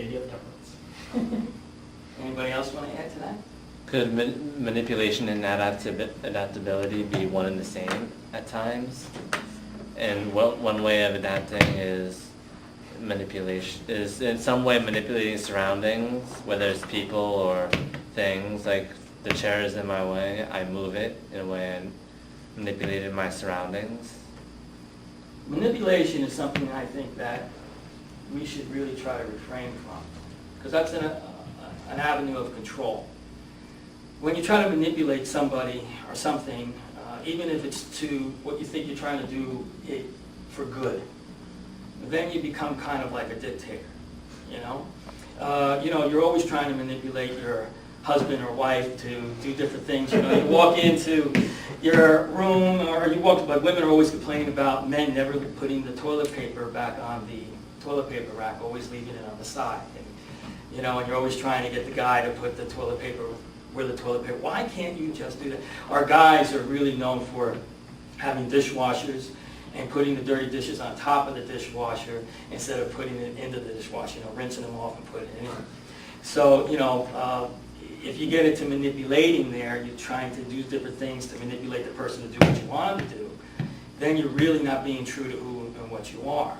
area of tolerance. Anybody else want to add to that? Could manipulation and adaptability be one and the same at times? And one way of adapting is manipulation, is in some way manipulating surroundings, whether it's people or things. Like the chair is in my way, I move it in a way and manipulated my surroundings. Manipulation is something I think that we should really try to refrain from, because that's an avenue of control. When you try to manipulate somebody or something, even if it's to what you think you're trying to do it for good, then you become kind of like a dictator, you know? You're always trying to manipulate your husband or wife to do different things. You know, you walk into your room, or you walk, like women are always complaining about men never putting the toilet paper back on the toilet paper rack, always leaving it on the side. And you're always trying to get the guy to put the toilet paper where the toilet paper. Why can't you just do that? Our guys are really known for having dishwashers and putting the dirty dishes on top of the dishwasher instead of putting it into the dishwasher, rinsing them off and putting it in. So, if you get into manipulating there, you're trying to do different things to manipulate the person to do what you want them to do, then you're really not being true to who and what you are.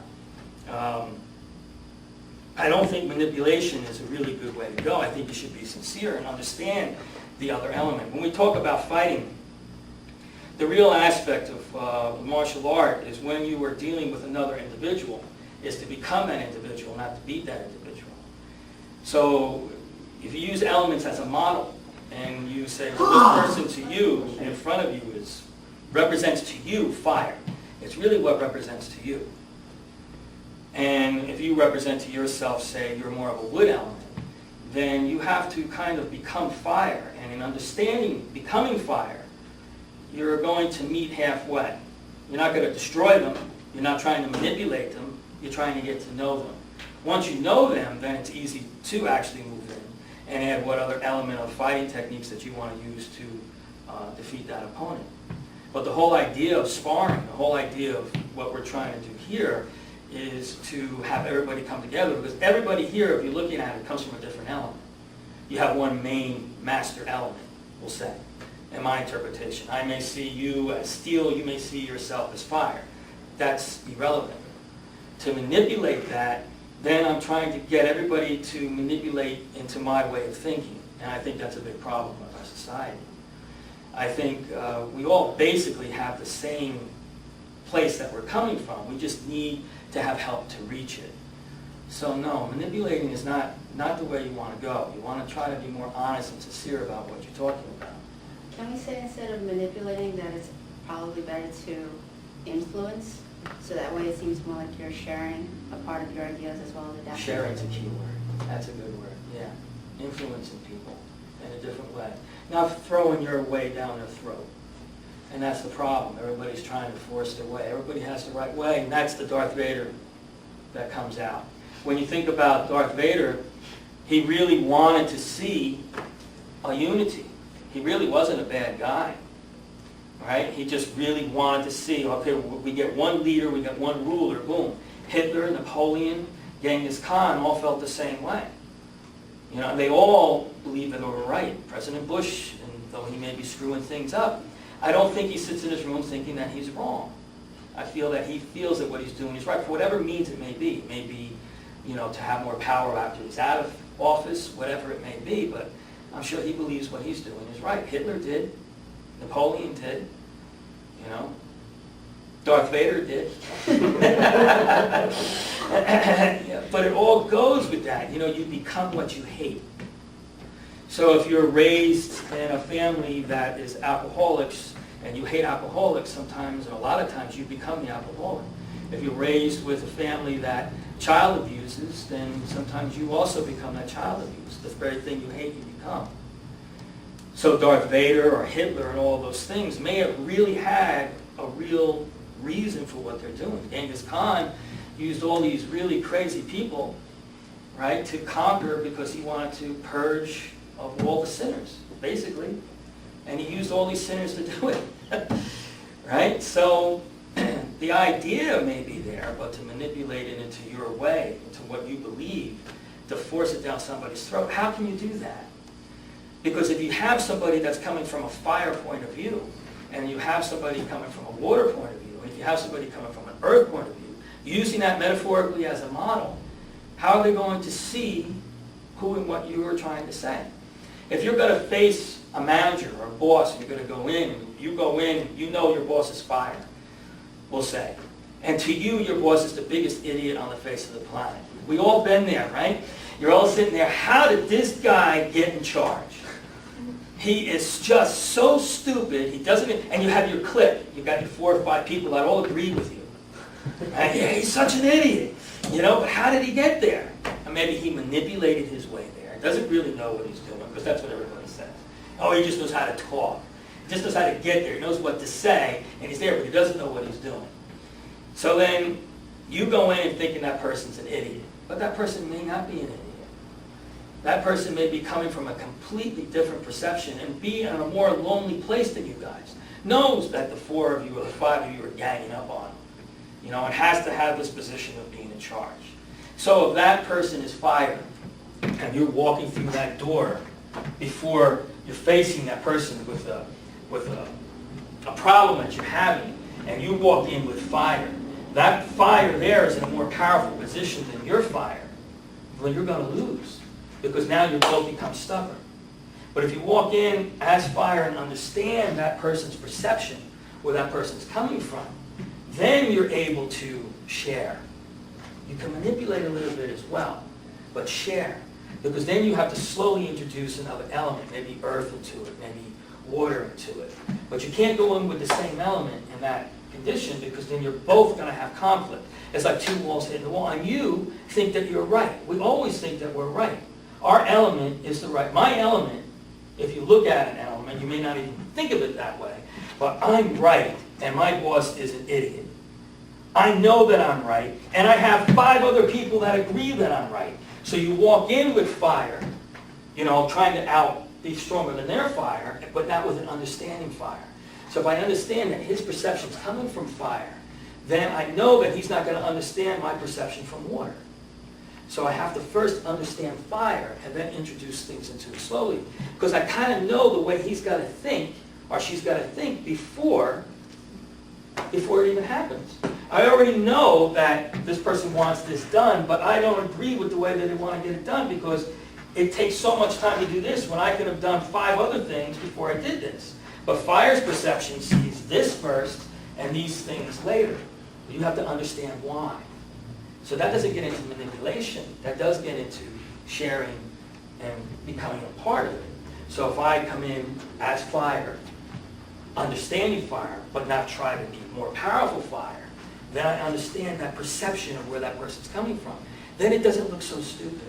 I don't think manipulation is a really good way to go. I think you should be sincere and understand the other element. When we talk about fighting, the real aspect of martial art is when you are dealing with another individual, is to become that individual, not to beat that individual. So if you use elements as a model and you say, well, this person to you in front of you represents to you fire, it's really what represents to you. And if you represent to yourself, say, you're more of a wood element, then you have to kind of become fire. And in understanding becoming fire, you're going to meet halfway. You're not going to destroy them. You're not trying to manipulate them. You're trying to get to know them. Once you know them, then it's easy to actually move in and add what other element of fighting techniques that you want to use to defeat that opponent. But the whole idea of sparring, the whole idea of what we're trying to do here is to have everybody come together, because everybody here, if you're looking at it, comes from a different element. You have one main master element, we'll say, in my interpretation. I may see you as steel, you may see yourself as fire. That's irrelevant. To manipulate that, then I'm trying to get everybody to manipulate into my way of thinking, and I think that's a big problem with our society. I think we all basically have the same place that we're coming from. We just need to have help to reach it. So no, manipulating is not the way you want to go. You want to try to be more honest and sincere about what you're talking about. Can we say instead of manipulating that it's probably better to influence? So that way it seems more like you're sharing a part of your ideas as well as adapting. Sharing's a key word. That's a good word, yeah. Influencing people in a different way. Not throwing your way down their throat. And that's the problem. Everybody's trying to force their way. Everybody has the right way, and that's the Darth Vader that comes out. When you think about Darth Vader, he really wanted to see a unity. He really wasn't a bad guy, right? He just really wanted to see, okay, we get one leader, we get one ruler, boom. Hitler, Napoleon, Genghis Khan all felt the same way. They all believed that they were right. President Bush, and though he may be screwing things up, I don't think he sits in his room thinking that he's wrong. I feel that he feels that what he's doing is right, for whatever means it may be. It may be, to have more power after he's out of office, whatever it may be, but I'm sure he believes what he's doing is right. Hitler did. Napoleon did. Darth Vader did. Yeah, but it all goes with that. You become what you hate. So if you're raised in a family that is alcoholics and you hate alcoholics, sometimes, and a lot of times, you become the alcoholic. If you're raised with a family that child abuses, then sometimes you also become that child abuse. The very thing you hate, you become. So Darth Vader or Hitler and all those things may have really had a real reason for what they're doing. Genghis Khan used all these really crazy people, right, to conquer because he wanted to purge of all the sinners, basically. And he used all these sinners to do it, right? So the idea may be there, but to manipulate it into your way, into what you believe, to force it down somebody's throat. How can you do that? Because if you have somebody that's coming from a fire point of view, and you have somebody coming from a water point of view, and if you have somebody coming from an earth point of view, using that metaphorically as a model, how are they going to see who and what you are trying to say? If you're going to face a manager or a boss, and you're going to go in, you know your boss is fire, we'll say. And to you, your boss is the biggest idiot on the face of the planet. We all been there, right? You're all sitting there, how did this guy get in charge? He is just so stupid, he doesn't even, and you have your clique. You've got your 4 or 5 people that all agree with you. And yeah, he's such an idiot. You know, but how did he get there? And maybe he manipulated his way there. He doesn't really know what he's doing, because that's what everybody says. Oh, he just knows how to talk. He just knows how to get there. He knows what to say, and he's there, but he doesn't know what he's doing. So then you go in thinking that person's an idiot, but that person may not be an idiot. That person may be coming from a completely different perception and be in a more lonely place than you guys. Knows that the 4 of you or the 5 of you are ganging up on him. You know, and has to have this position of being in charge. So if that person is fire, and you're walking through that door before you're facing that person with a problem that you're having, and you walk in with fire, that fire there is in a more powerful position than your fire, well, you're going to lose. Because now you both become stubborn. But if you walk in as fire and understand that person's perception, where that person's coming from, then you're able to share. You can manipulate a little bit as well, but share. Because then you have to slowly introduce another element, maybe earth into it, maybe water into it. But you can't go in with the same element in that condition, because then you're both going to have conflict. It's like 2 walls hitting the wall, and you think that you're right. We always think that we're right. Our element is the right. My element, if you look at an element, you may not even think of it that way, but I'm right, and my boss is an idiot. I know that I'm right, and I have 5 other people that agree that I'm right. So you walk in with fire, you know, trying to be stronger than their fire, but not with an understanding fire. So if I understand that his perception's coming from fire, then I know that he's not going to understand my perception from water. So I have to first understand fire and then introduce things into it slowly. Because I kind of know the way he's got to think, or she's got to think before it even happens. I already know that this person wants this done, but I don't agree with the way that they want to get it done, because it takes so much time to do this when I could have done 5 other things before I did this. But fire's perception sees this first and these things later. You have to understand why. So that doesn't get into manipulation. That does get into sharing and becoming a part of it. So if I come in as fire, understanding fire, but not try to be more powerful fire, then I understand that perception of where that person's coming from. Then it doesn't look so stupid.